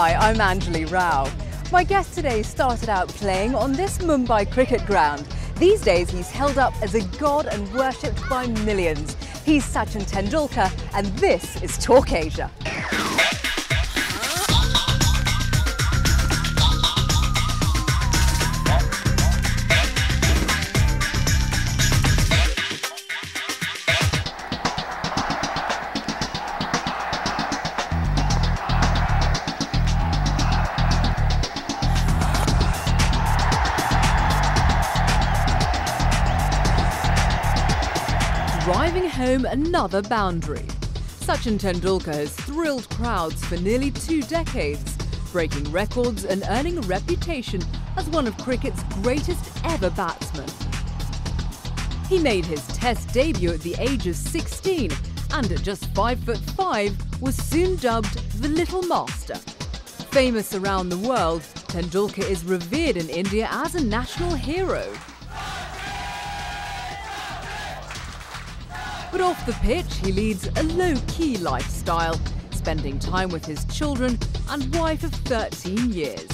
Hi, I'm Anjali Rao. My guest today started out playing on this Mumbai cricket ground. These days he's held up as a god and worshipped by millions. He's Sachin Tendulkar and this is Talk Asia. Driving home another boundary. Sachin Tendulkar has thrilled crowds for nearly 2 decades, breaking records and earning a reputation as one of cricket's greatest ever batsmen. He made his Test debut at the age of 16 and at just 5'5" was soon dubbed the Little Master. Famous around the world, Tendulkar is revered in India as a national hero. But off the pitch, he leads a low-key lifestyle, spending time with his children and wife of 13 years.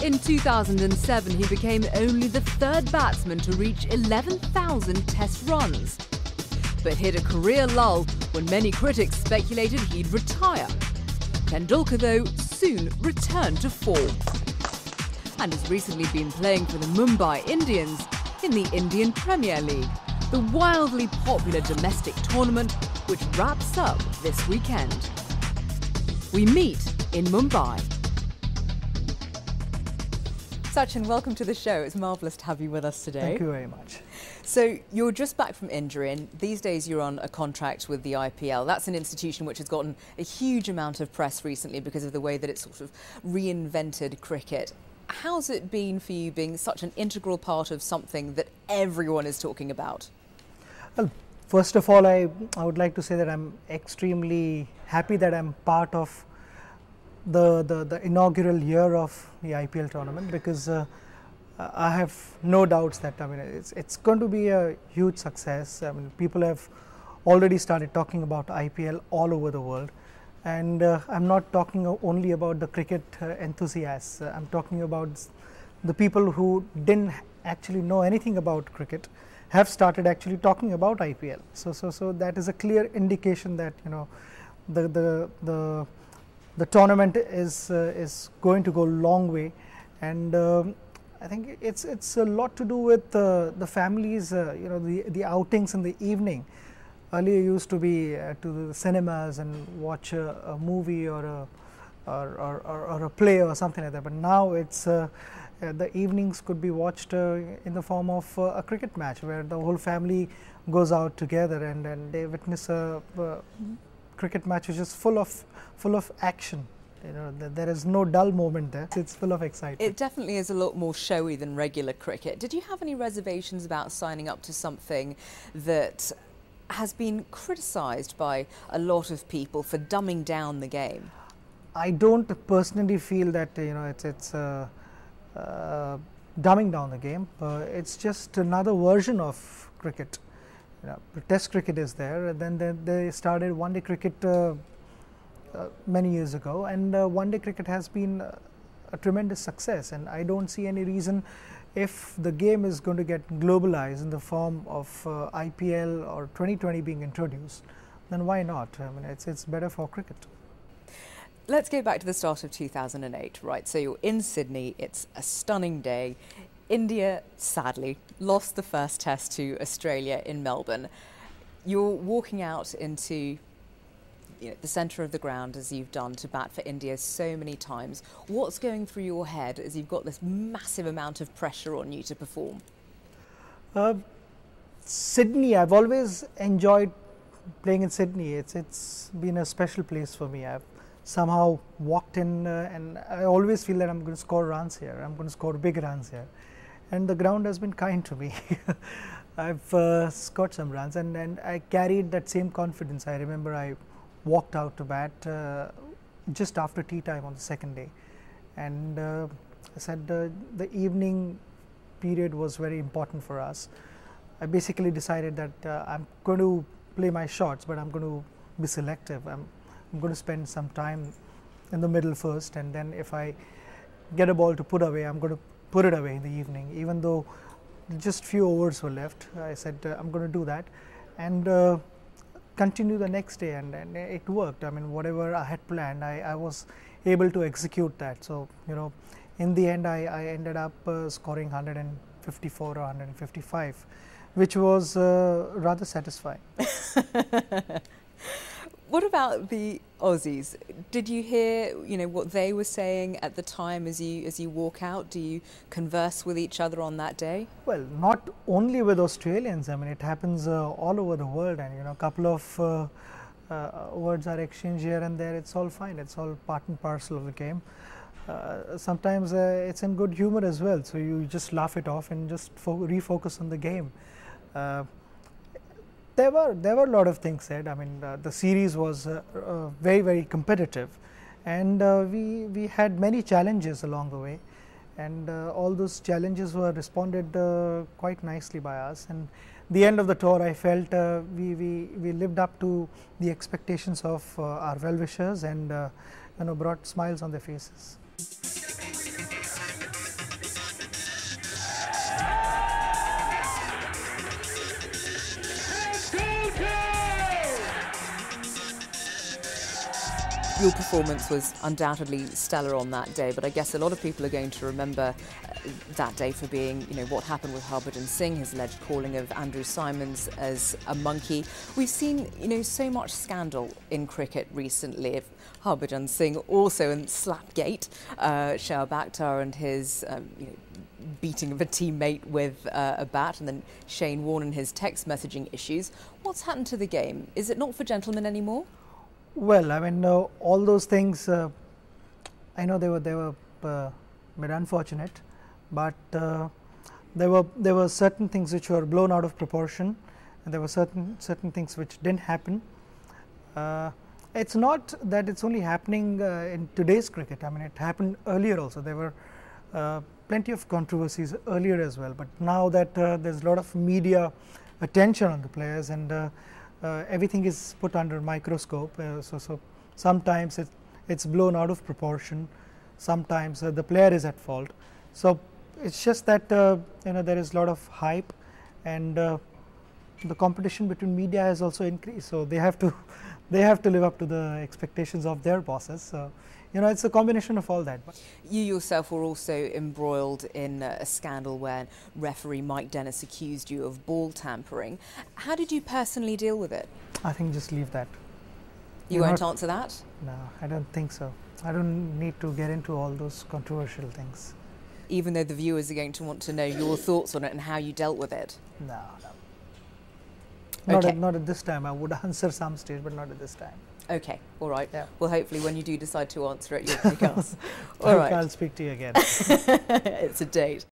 In 2007, he became only the 3rd batsman to reach 11,000 Test runs, but hit a career lull when many critics speculated he'd retire. Tendulkar, though, soon returned to form and has recently been playing for the Mumbai Indians in the Indian Premier League, the wildly popular domestic tournament which wraps up this weekend. We meet in Mumbai. Sachin, welcome to the show. It's marvellous to have you with us today. Thank you very much. So you're just back from injury and these days you're on a contract with the IPL. That's an institution which has gotten a huge amount of press recently because of the way that it's sort of reinvented cricket. How's it been for you being such an integral part of something that everyone is talking about? Well, first of all, I would like to say that I'm extremely happy that I'm part of the inaugural year of the IPL tournament, because I have no doubts that it's going to be a huge success. I mean, people have already started talking about IPL all over the world. And I'm not talking only about the cricket enthusiasts. I'm talking about the people who didn't actually know anything about cricket have started actually talking about IPL. So that is a clear indication that the tournament is going to go a long way, and I think it's a lot to do with the families. The outings in the evening. Earlier used to be to the cinemas and watch a movie or a play or something like that. But now it's the evenings could be watched in the form of a cricket match, where the whole family goes out together and they witness a cricket match which is full of action. There is no dull moment there. It's full of excitement. It definitely is a lot more showy than regular cricket. Did you have any reservations about signing up to something that has been criticised by a lot of people for dumbing down the game? I don't personally feel that it's dumbing down the game. It's just another version of cricket. Test cricket is there, and then they started one-day cricket many years ago, and one-day cricket has been a tremendous success, and I don't see any reason, if the game is going to get globalized in the form of IPL or 2020 being introduced, then why not? I mean, it's better for cricket. Let's go back to the start of 2008, right? So you're in Sydney, it's a stunning day. India, sadly, lost the first Test to Australia in Melbourne. You're walking out into the centre of the ground, as you've done, to bat for India so many times. What's going through your head as you've got this massive amount of pressure on you to perform? Sydney, I've always enjoyed playing in Sydney. It's been a special place for me. I've somehow walked in and I always feel that I'm going to score runs here. I'm going to score big runs here. And the ground has been kind to me. I've scored some runs and I carried that same confidence. I remember I walked out to bat just after tea time on the second day, and I said the evening period was very important for us. I basically decided that I'm going to play my shots, but I'm going to be selective. I'm going to spend some time in the middle first, and then if I get a ball to put away, I'm going to put it away in the evening, even though just few overs were left. I said I'm going to do that and continue the next day, and it worked. I mean, whatever I had planned, I was able to execute that. So, you know, in the end, I ended up scoring 154 or 155, which was rather satisfying. What about the Aussies? Did you hear, you know, what they were saying at the time as you walk out? Do you converse with each other on that day? Well, not only with Australians. I mean, it happens all over the world, and you know, a couple of words are exchanged here and there. It's all fine. It's all part and parcel of the game. Sometimes it's in good humor as well. So you just laugh it off and just refocus on the game. There were a lot of things said. I mean, the series was very competitive, and we had many challenges along the way, and all those challenges were responded quite nicely by us. And the end of the tour, I felt we lived up to the expectations of our well-wishers, and you know, brought smiles on their faces. Your performance was undoubtedly stellar on that day, but I guess a lot of people are going to remember that day for being, you know, what happened with Harbhajan Singh, his alleged calling of Andrew Symonds as a monkey. We've seen, you know, so much scandal in cricket recently. Harbhajan Singh also in Slapgate, Shoaib Akhtar and his you know, beating of a teammate with a bat, and then Shane Warne and his text messaging issues. What's happened to the game? Is it not for gentlemen anymore? Well, I mean, all those things, I know they were a bit unfortunate, but there were certain things which were blown out of proportion, and there were certain things which didn't happen. It's not that it's only happening in today's cricket. I mean, it happened earlier also. There were plenty of controversies earlier as well, but now that there's a lot of media attention on the players, and everything is put under microscope, so sometimes it's blown out of proportion, sometimes the player is at fault. So it's just that you know, there is a lot of hype, and the competition between media has also increased, so they have to live up to the expectations of their bosses. So, you know, it's a combination of all that. You yourself were also embroiled in a scandal where referee Mike Dennis accused you of ball tampering. How did you personally deal with it? I think just leave that. You won't answer that? No, I don't think so. I don't need to get into all those controversial things. Even though the viewers are going to want to know your thoughts on it and how you dealt with it? No. Okay. Not at this time. I would answer some stage, but not at this time. Okay, all right. Yeah. Well, hopefully when you do decide to answer it, you'll pick us. All right. I'll speak to you again. It's a date.